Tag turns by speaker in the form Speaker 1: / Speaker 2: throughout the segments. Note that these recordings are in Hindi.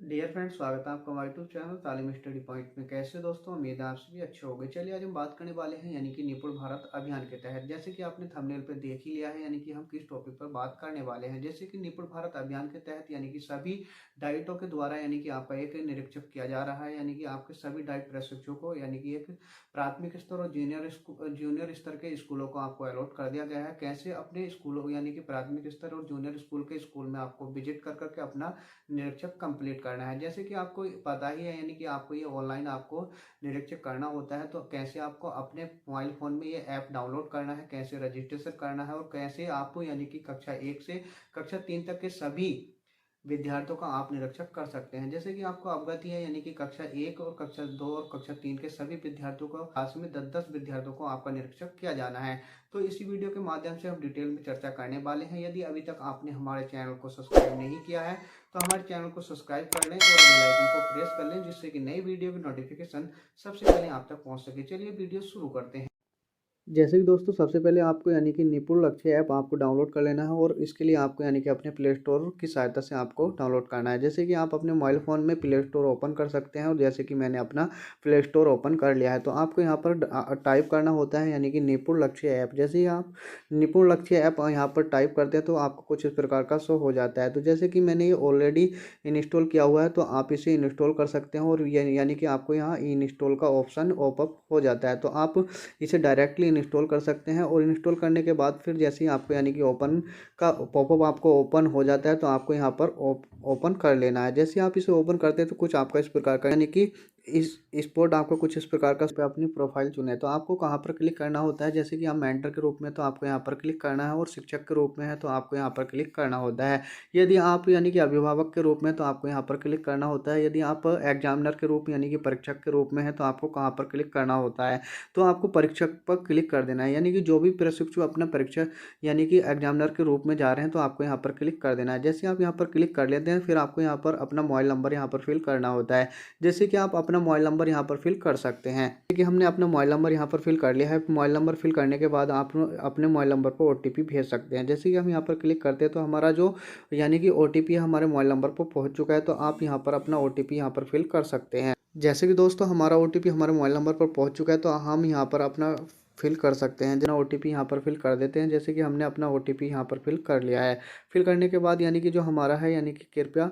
Speaker 1: डियर फ्रेंड्स, स्वागत है आपका हमारे यूट्यूब चैनल तालीम स्टडी पॉइंट में। कैसे दोस्तों, उम्मीद है आप सभी अच्छे होंगे। चलिए आज हम बात करने वाले हैं यानी कि निपुण भारत अभियान के तहत, जैसे कि आपने थंबनेल पे देख ही लिया है, यानी कि हम किस टॉपिक पर बात करने वाले हैं। जैसे कि निपुण भारत अभियान के तहत यानी कि सभी डाइटों के द्वारा यानी कि आपका एक निरीक्षण किया जा रहा है, यानी कि आपके सभी डाइट प्रशिक्षकों को यानी कि एक प्राथमिक स्तर और जूनियर स्तर के स्कूलों को आपको अलॉट कर दिया गया है। कैसे अपने स्कूलों यानी कि प्राथमिक स्तर और जूनियर स्कूल के स्कूल में आपको विजिट कर करके अपना निरीक्षक कंप्लीट करना है। जैसे कि आपको पता ही है यानी कि आपको ये ऑनलाइन आपको निरीक्षक करना होता है, तो कैसे आपको अपने मोबाइल फ़ोन में ये ऐप डाउनलोड करना है, कैसे रजिस्ट्रेशन करना है और कैसे आपको यानी कि कक्षा 1 से कक्षा 3 तक के सभी विद्यार्थियों का आप निरीक्षक कर सकते हैं। जैसे कि आपको अवगति है यानी कि कक्षा 1 और कक्षा 2 और कक्षा 3 के सभी विद्यार्थियों को क्लास में 10-10 विद्यार्थियों को आपका निरीक्षक किया जाना है। तो इसी वीडियो के माध्यम से हम डिटेल में चर्चा करने वाले हैं। यदि अभी तक आपने हमारे चैनल को सब्सक्राइब नहीं किया है तो हमारे चैनल को सब्सक्राइब कर लें और बेल आइकन को प्रेस कर लें, जिससे कि नई वीडियो की नोटिफिकेशन सबसे पहले आप तक पहुंच सके। चलिए वीडियो शुरू करते हैं। जैसे कि दोस्तों, सबसे पहले आपको यानी कि निपुण लक्ष्य ऐप आपको डाउनलोड कर लेना है और इसके लिए आपको यानी कि अपने प्ले स्टोर की सहायता से आपको डाउनलोड करना है। जैसे कि आप अपने मोबाइल फ़ोन में प्ले स्टोर ओपन कर सकते हैं और जैसे कि मैंने अपना प्ले स्टोर ओपन कर लिया है, तो आपको यहाँ पर टाइप करना होता है यानी कि निपुण लक्ष्य ऐप। जैसे ही आप निपुण लक्ष्य ऐप यहाँ पर टाइप करते हैं तो आपको कुछ इस प्रकार का शो हो जाता है। तो जैसे कि मैंने ये ऑलरेडी इंस्टॉल किया हुआ है, तो आप इसे इंस्टॉल कर सकते हैं और यानी कि आपको यहाँ इंस्टॉल का ऑप्शन ओपअप हो जाता है, तो आप इसे डायरेक्टली इंस्टॉल कर सकते हैं। और इंस्टॉल करने के बाद फिर जैसे ही आपको यानी कि ओपन का पॉपअप आपको ओपन हो जाता है, तो आपको यहाँ पर ओपन कर लेना है। जैसे आप इसे ओपन करते हैं तो कुछ आपका इस प्रकार का यानी कि इस स्पोर्ट आपको कुछ इस प्रकार का पे अपनी प्रोफाइल चुने, तो आपको कहाँ पर क्लिक करना होता है। जैसे कि हम मेंटर के रूप में तो आपको यहाँ पर क्लिक करना है और शिक्षक के रूप में है तो आपको यहाँ पर क्लिक करना होता है। यदि आप यानी कि अभिभावक के रूप में तो आपको यहाँ पर क्लिक करना होता है। यदि आप एग्जामिनर के रूप में यानी कि परीक्षक के रूप में है तो आपको कहाँ पर क्लिक करना होता है, तो आपको परीक्षक पर क्लिक कर देना है। यानी कि जो भी प्रशिक्षु अपना परीक्षा यानी कि एग्जामिनर के रूप में जा रहे हैं तो आपको यहाँ पर क्लिक कर देना है। जैसे आप यहाँ पर क्लिक कर लेते हैं फिर आपको यहाँ पर अपना मोबाइल नंबर यहाँ पर फिल करना होता है। जैसे कि आप अपना मोबाइल नंबर यहाँ पर फिल कर सकते हैं। कि हमने अपना मोबाइल नंबर यहाँ पर फिल कर लिया है। मोबाइल नंबर फिल करने के बाद आप अपने मोबाइल नंबर पर OTP भेज सकते हैं। जैसे कि हम यहाँ पर क्लिक करते हैं तो हमारा जो यानी कि OTP हमारे मोबाइल नंबर पर पहुँच चुका है, तो आप यहाँ पर अपना OTP यहाँ पर फिल कर सकते हैं। जैसे कि दोस्तों हमारा OTP हमारे मोबाइल नंबर पर पहुंच चुका है, तो हम यहाँ पर अपना फिल कर सकते हैं। जना OTP यहाँ पर फिल कर देते हैं। जैसे कि हमने अपना OTP यहाँ पर फिल कर लिया है। फिल करने के बाद यानी कि जो हमारा है यानी कि कृपया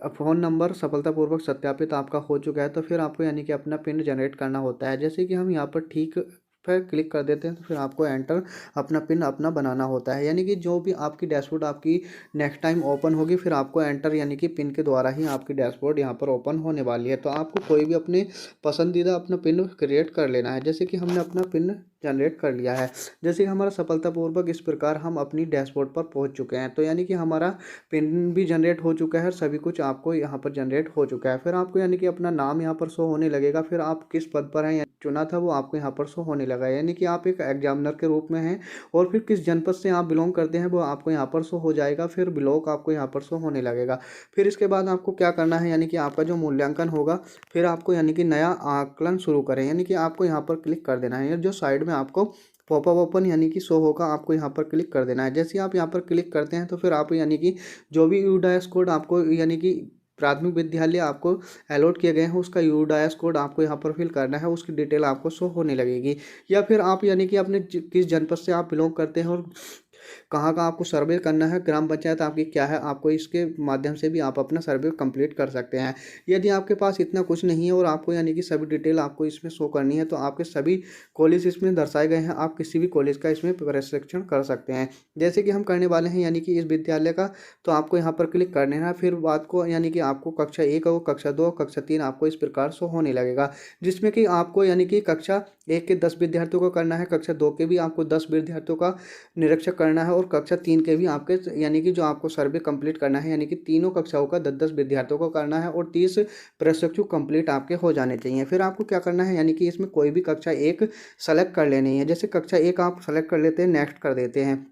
Speaker 1: फ़ोन नंबर सफलतापूर्वक सत्यापित आपका हो चुका है, तो फिर आपको यानी कि अपना पिन जनरेट करना होता है। जैसे कि हम यहाँ पर ठीक पर क्लिक कर देते हैं तो फिर आपको एंटर अपना पिन अपना बनाना होता है। यानी कि जो भी आपकी डैशबोर्ड आपकी नेक्स्ट टाइम ओपन होगी फिर आपको एंटर यानी कि पिन के द्वारा ही आपकी डैशबोर्ड यहाँ पर ओपन होने वाली है। तो आपको कोई भी अपने पसंदीदा अपना पिन क्रिएट कर लेना है। जैसे कि हमने अपना पिन जनरेट कर लिया है। जैसे कि हमारा सफलतापूर्वक इस प्रकार हम अपनी डैशबोर्ड पर पहुंच चुके हैं, तो यानी कि हमारा पिन भी जनरेट हो चुका है, सभी कुछ आपको यहाँ पर जनरेट हो चुका है। फिर आपको यानी कि अपना नाम यहाँ पर शो होने लगेगा, फिर आप किस पद पर हैं चुना था वो आपको यहाँ पर शो होने लगा, यानी कि आप एक एग्जामिनर के रूप में हैं। और फिर किस जनपद से आप बिलोंग करते हैं वो आपको यहाँ पर शो हो जाएगा, फिर ब्लॉक आपको यहाँ पर शो होने लगेगा। फिर इसके बाद आपको क्या करना है, यानी कि आपका जो मूल्यांकन होगा फिर आपको यानी कि नया आकलन शुरू करें, यानी कि आपको यहाँ पर क्लिक कर देना है। जो साइड में आपको पॉपअप ओपन यानी कि शो होगा आपको यहाँ पर क्लिक कर देना है। जैसे आप यहाँ पर क्लिक करते हैं तो फिर आप यानी कि जो भी यूडाइस कोड आपको यानी कि प्राथमिक विद्यालय आपको अलॉट किए गए हैं उसका यूडाइस कोड आपको यहाँ पर फिल करना है, उसकी डिटेल आपको शो होने लगेगी। या फिर आप यानी कि अपने किस जनपद से आप बिलोंग करते हैं और कहाँ का आपको सर्वे करना है, ग्राम पंचायत आपकी क्या है, आपको इसके माध्यम से भी आप अपना सर्वे कंप्लीट कर सकते हैं। यदि आपके पास इतना कुछ नहीं है और आपको यानी कि सभी डिटेल आपको इसमें शो करनी है तो आपके सभी कॉलेज इसमें दर्शाए गए हैं, आप किसी भी कॉलेज का इसमें प्रशिक्षण कर सकते हैं। जैसे कि हम करने वाले हैं यानी कि इस विद्यालय का, तो आपको यहाँ पर क्लिक करना है। फिर बात को यानी कि आपको कक्षा 1 और कक्षा 2 कक्षा 3 आपको इस प्रकार शो होने लगेगा, जिसमें कि आपको यानी कि कक्षा 1 के 10 विद्यार्थियों को करना है, कक्षा 2 के भी आपको 10 विद्यार्थियों का निरीक्षक करना है और कक्षा 3 के भी आपके यानी कि जो आपको सर्वे कंप्लीट करना है, यानी कि तीनों कक्षाओं का 10-10 विद्यार्थियों को करना है और 30 प्रशिक्षु कंप्लीट आपके हो जाने चाहिए। फिर आपको क्या करना है, यानी कि इसमें कोई भी कक्षा 1 सेलेक्ट कर लेनी है। जैसे कक्षा 1 आप सेलेक्ट कर लेते हैं, नेक्स्ट कर देते हैं,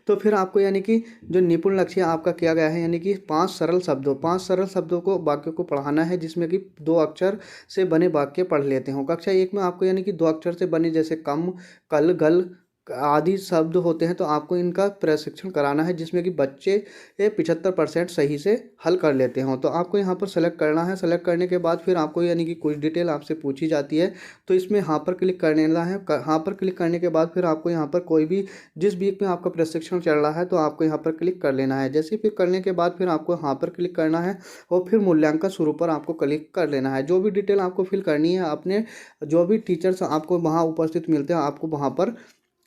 Speaker 1: तो फिर आपको यानी कि जो निपुण लक्ष्य आपका किया गया है यानी कि 5 सरल शब्दों को वाक्य को पढ़ाना है, जिसमें कि 2 अक्षर से बने वाक्य पढ़ लेते हो। कक्षा 1 में आपको यानी कि 2 अक्षर से बने जैसे कम, कल, गल, आदि शब्द होते हैं, तो आपको इनका प्रशिक्षण कराना है जिसमें कि बच्चे 75% सही से हल कर लेते हों। तो आपको यहाँ पर सेलेक्ट करना है। सेलेक्ट करने के बाद फिर आपको यानी कि कुछ डिटेल आपसे पूछी जाती है, तो इसमें हाँ पर क्लिक कर देना है। हाँ पर क्लिक करने के बाद फिर आपको यहाँ पर कोई भी जिस वीक में आपका प्रशिक्षण चल रहा है तो आपको यहाँ पर क्लिक कर लेना है। जैसे फिर करने के बाद फिर आपको हाँ पर क्लिक करना है और फिर मूल्यांकन शुरू पर आपको क्लिक कर लेना है। जो भी डिटेल आपको फिल करनी है, अपने जो भी टीचर्स आपको वहाँ उपस्थित मिलते हैं आपको वहाँ पर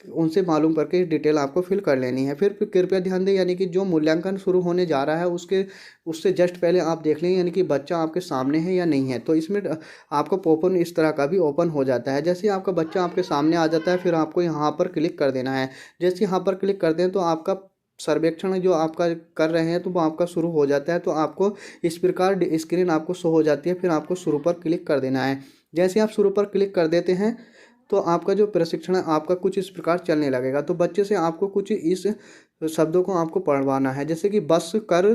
Speaker 1: उनसे मालूम करके डिटेल आपको फिल कर लेनी है। फिर कृपया ध्यान दें, यानी कि जो मूल्यांकन शुरू होने जा रहा है उससे जस्ट पहले आप देख लें यानी कि बच्चा आपके सामने है या नहीं है। तो इसमें आपको पॉपअप इस तरह का भी ओपन हो जाता है। जैसे ही आपका बच्चा आपके सामने आ जाता है फिर आपको यहाँ पर क्लिक कर देना है। जैसे यहाँ पर क्लिक कर दें तो आपका सर्वेक्षण जो आपका कर रहे हैं तो वो आपका शुरू हो जाता है। तो आपको इस प्रकार स्क्रीन आपको शो हो जाती है। फिर आपको शुरू पर क्लिक कर देना है। जैसे आप शुरू पर क्लिक कर देते हैं तो आपका जो प्रशिक्षण है आपका कुछ इस प्रकार चलने लगेगा। तो बच्चे से आपको कुछ इस शब्दों को आपको पढ़वाना है, जैसे कि बस कर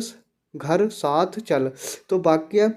Speaker 1: घर साथ चल। तो वाक्य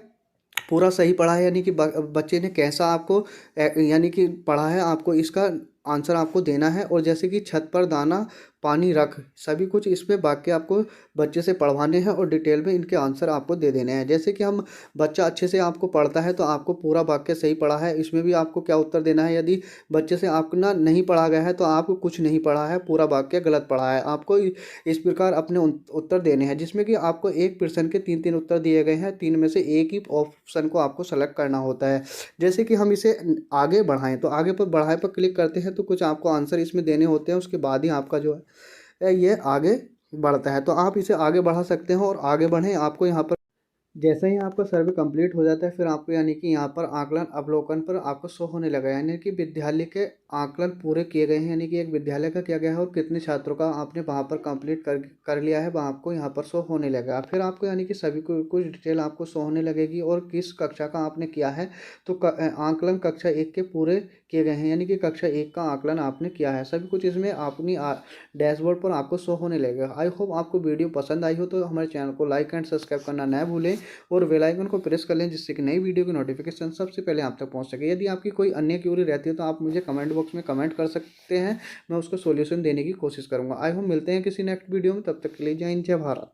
Speaker 1: पूरा सही पढ़ा है, यानी कि बच्चे ने कैसा आपको यानी कि पढ़ा है, आपको इसका आंसर आपको देना है। और जैसे कि छत पर दाना पानी रख, सभी कुछ इसमें वाक्य आपको बच्चे से पढ़वाने हैं और डिटेल में इनके आंसर आपको दे देने हैं। जैसे कि हम बच्चा अच्छे से आपको पढ़ता है तो आपको पूरा वाक्य सही पढ़ा है, इसमें भी आपको क्या उत्तर देना है। यदि बच्चे से आपको ना नहीं पढ़ा गया है तो आपको कुछ नहीं पढ़ा है, पूरा वाक्य गलत पढ़ा है। आपको इस प्रकार अपने उत्तर देने हैं, जिसमें कि आपको एक प्रश्न के 3 उत्तर दिए गए हैं। 3 में से एक ही ऑप्शन को आपको सेलेक्ट करना होता है। जैसे कि हम इसे आगे बढ़ाएं, तो आगे पर बढ़ाए पर क्लिक करते हैं तो कुछ आपको आंसर इसमें देने होते हैं। उसके बाद ही आपका जो है ये आगे बढ़ता है। तो आप इसे आगे बढ़ा सकते हो और आगे बढ़ें। आपको यहाँ पर जैसे ही आपका सर्वे कंप्लीट हो जाता है फिर आपको यानी कि यहाँ पर आकलन अवलोकन पर आपको शो होने लगा, यानी कि विद्यालय के आकलन पूरे किए गए हैं, यानी कि एक विद्यालय का किया गया है और कितने छात्रों का आपने वहाँ पर कंप्लीट कर लिया है, वहाँ आपको यहाँ पर शो होने लगेगा। फिर आपको यानी कि सभी को कुछ डिटेल आपको शो होने लगेगी और किस कक्षा का आपने किया है। तो आकलन कक्षा 1 के पूरे किए गए हैं, यानी कि कक्षा 1 का आकलन आपने किया है। सभी कुछ इसमें अपनी डैशबोर्ड पर आपको शो होने लगेगा। आई होप आपको वीडियो पसंद आई हो, तो हमारे चैनल को लाइक एंड सब्सक्राइब करना न भूलें और बेल आइकन को प्रेस कर लें, जिससे कि नई वीडियो की नोटिफिकेशन सबसे पहले आप तक पहुंच सके। यदि आपकी कोई अन्य क्यूरी रहती है तो आप मुझे कमेंट बॉक्स में कमेंट कर सकते हैं, मैं उसका सॉल्यूशन देने की कोशिश करूंगा। आई होप मिलते हैं किसी नेक्स्ट वीडियो में, तब तक के लिए जय हिंद जय भारत।